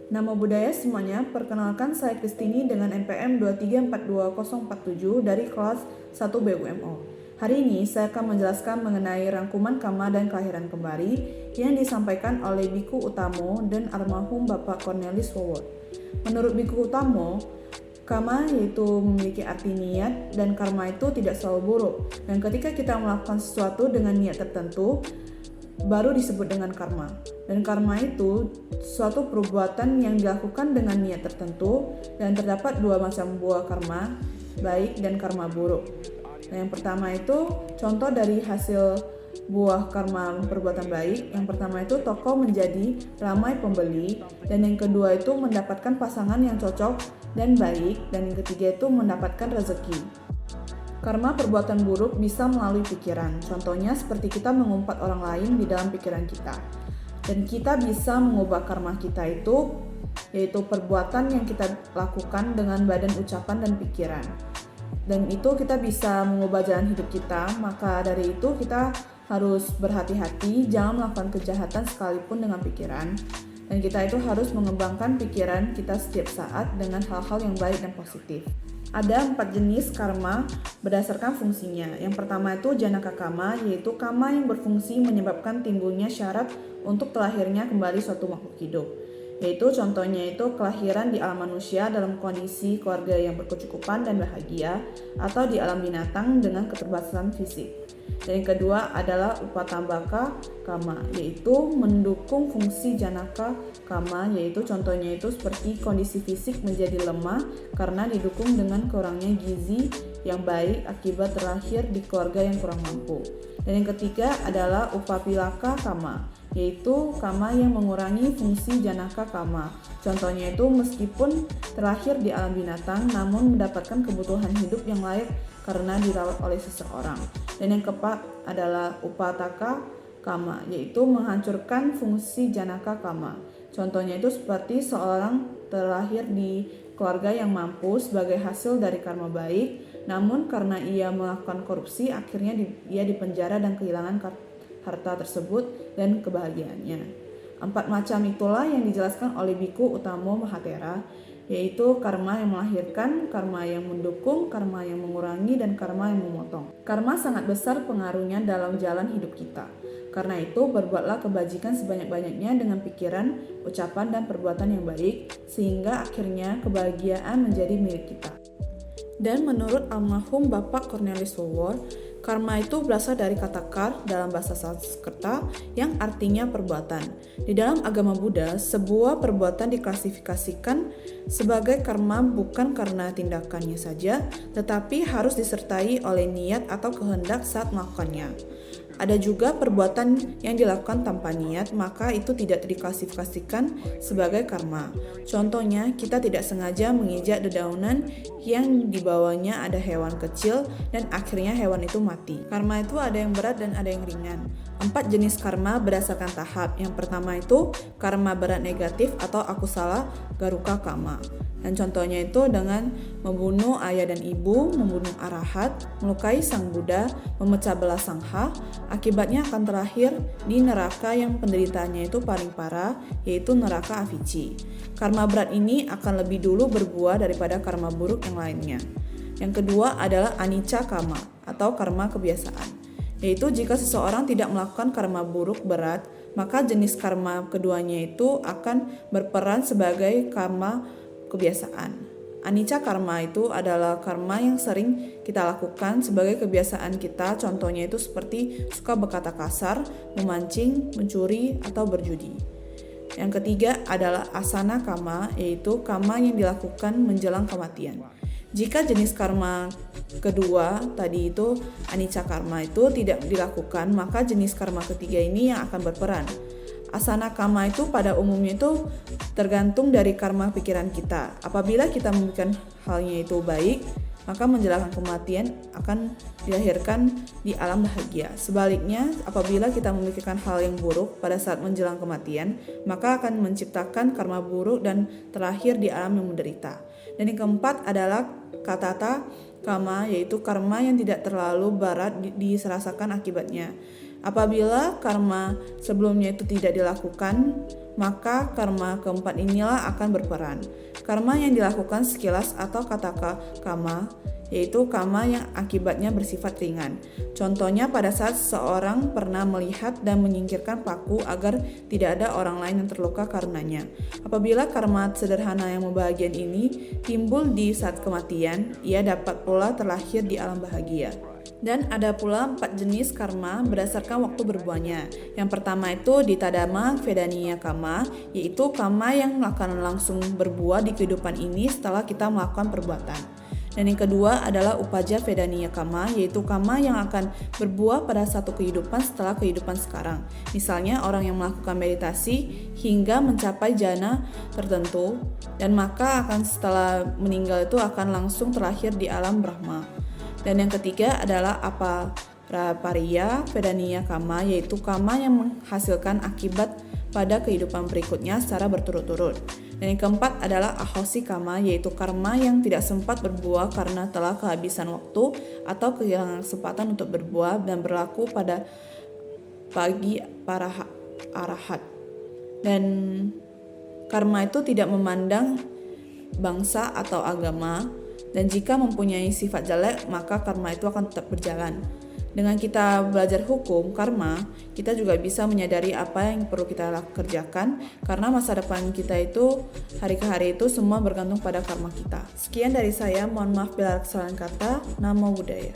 Nama budaya semuanya, perkenalkan saya Kristini dengan NPM 2342047 dari kelas 1 BUMO. Hari ini saya akan menjelaskan mengenai rangkuman Kama dan kelahiran kembali yang disampaikan oleh Biku Utamo dan almarhum Bapak Cornelis Wawor. Menurut Biku Utamo, Kama yaitu memiliki arti niat dan karma itu tidak selalu buruk. Dan ketika kita melakukan sesuatu dengan niat tertentu, baru disebut dengan karma. Dan karma itu suatu perbuatan yang dilakukan dengan niat tertentu, dan terdapat dua macam buah karma, baik dan karma buruk. Nah, yang pertama itu contoh dari hasil buah karma perbuatan baik. Yang pertama itu toko menjadi ramai pembeli, dan yang kedua itu mendapatkan pasangan yang cocok dan baik, dan yang ketiga itu mendapatkan rezeki. Karma perbuatan buruk bisa melalui pikiran. Contohnya seperti kita mengumpat orang lain di dalam pikiran kita. Dan kita bisa mengubah karma kita itu, yaitu perbuatan yang kita lakukan dengan badan, ucapan, dan pikiran. Dan itu kita bisa mengubah jalan hidup kita. Maka dari itu kita harus berhati-hati, jangan melakukan kejahatan sekalipun dengan pikiran. Dan kita itu harus mengembangkan pikiran kita setiap saat dengan hal-hal yang baik dan positif. Ada 4 jenis karma berdasarkan fungsinya. Yang pertama itu janaka kama, yaitu kama yang berfungsi menyebabkan timbulnya syarat untuk terlahirnya kembali suatu makhluk hidup. Yaitu contohnya itu kelahiran di alam manusia dalam kondisi keluarga yang berkecukupan dan bahagia, atau di alam binatang dengan keterbatasan fisik. Dan yang kedua adalah upatambaka kama, yaitu mendukung fungsi janaka kama, yaitu contohnya itu seperti kondisi fisik menjadi lemah karena didukung dengan kurangnya gizi yang baik akibat terlahir di keluarga yang kurang mampu. Dan yang ketiga adalah upapilaka kama, yaitu kama yang mengurangi fungsi janaka kama. Contohnya itu meskipun terlahir di alam binatang namun mendapatkan kebutuhan hidup yang layak karena dirawat oleh seseorang. Dan yang keempat adalah upataka kama, yaitu menghancurkan fungsi janaka kama. Contohnya itu seperti seorang terlahir di keluarga yang mampu sebagai hasil dari karma baik, namun karena ia melakukan korupsi akhirnya ia dipenjara dan kehilangan harta tersebut dan kebahagiaannya. 4 macam itulah yang dijelaskan oleh Biku Utamo Mahatera, yaitu karma yang melahirkan, karma yang mendukung, karma yang mengurangi, dan karma yang memotong. Karma sangat besar pengaruhnya dalam jalan hidup kita. Karena itu, berbuatlah kebajikan sebanyak-banyaknya dengan pikiran, ucapan, dan perbuatan yang baik, sehingga akhirnya kebahagiaan menjadi milik kita. Dan menurut almarhum Bapak Cornelis Wawor, karma itu berasal dari kata kar dalam bahasa Sanskerta yang artinya perbuatan. Di dalam agama Buddha, sebuah perbuatan diklasifikasikan sebagai karma bukan karena tindakannya saja, tetapi harus disertai oleh niat atau kehendak saat melakukannya. Ada juga perbuatan yang dilakukan tanpa niat, maka itu tidak diklasifikasikan sebagai karma. Contohnya, kita tidak sengaja menginjak dedaunan yang di bawahnya ada hewan kecil dan akhirnya hewan itu mati. Karma itu ada yang berat dan ada yang ringan. 4 jenis karma berdasarkan tahap. Yang pertama itu karma berat negatif atau akusala garuka kama. Dan contohnya itu dengan membunuh ayah dan ibu, membunuh arahat, melukai sang Buddha, memecah belah sangha, akibatnya akan terakhir di neraka yang penderitaannya itu paling parah, yaitu neraka avici. Karma berat ini akan lebih dulu berbuah daripada karma buruk yang lainnya. Yang kedua adalah anicca kama atau karma kebiasaan, yaitu jika seseorang tidak melakukan karma buruk berat, maka jenis karma keduanya itu akan berperan sebagai karma kebiasaan. Anicca karma itu adalah karma yang sering kita lakukan sebagai kebiasaan kita, contohnya itu seperti suka berkata kasar, memancing, mencuri, atau berjudi. Yang ketiga adalah asana kama, yaitu karma yang dilakukan menjelang kematian. Jika jenis karma kedua tadi itu anicca karma itu tidak dilakukan, maka jenis karma ketiga ini yang akan berperan. Asana kama itu pada umumnya itu tergantung dari karma pikiran kita. Apabila kita memikirkan halnya itu baik, maka menjelang kematian akan dilahirkan di alam bahagia. Sebaliknya, apabila kita memikirkan hal yang buruk pada saat menjelang kematian, maka akan menciptakan karma buruk dan terakhir di alam yang menderita. Dan yang keempat adalah katata kama, yaitu karma yang tidak terlalu berat diserasakan akibatnya. Apabila karma sebelumnya itu tidak dilakukan, maka karma keempat inilah akan berperan. Karma yang dilakukan sekilas atau kata kama, yaitu karma yang akibatnya bersifat ringan. Contohnya pada saat seseorang pernah melihat dan menyingkirkan paku agar tidak ada orang lain yang terluka karenanya. Apabila karma sederhana yang membahagiakan ini timbul di saat kematian, ia dapat pula terlahir di alam bahagia. Dan ada pula 4 jenis karma berdasarkan waktu berbuahnya. Yang pertama itu ditadama vedaniya karma, yaitu karma yang akan langsung berbuah di kehidupan ini setelah kita melakukan perbuatan. Dan yang kedua adalah upaja vedaniya karma, yaitu karma yang akan berbuah pada satu kehidupan setelah kehidupan sekarang. Misalnya orang yang melakukan meditasi hingga mencapai jana tertentu, dan maka akan setelah meninggal itu akan langsung terlahir di alam Brahma. Dan yang ketiga adalah aparaparya vedaniya karma, yaitu karma yang menghasilkan akibat pada kehidupan berikutnya secara berturut-turut. Dan yang keempat adalah ahosi karma, yaitu karma yang tidak sempat berbuah karena telah kehabisan waktu atau kehilangan kesempatan untuk berbuah dan berlaku pada bagi para arahat. Dan karma itu tidak memandang bangsa atau agama, dan jika mempunyai sifat jelek, maka karma itu akan tetap berjalan. Dengan kita belajar hukum karma, kita juga bisa menyadari apa yang perlu kita kerjakan, karena masa depan kita itu hari ke hari itu semua bergantung pada karma kita. Sekian dari saya, mohon maaf bila ada kesalahan kata. Namo Buddhaya.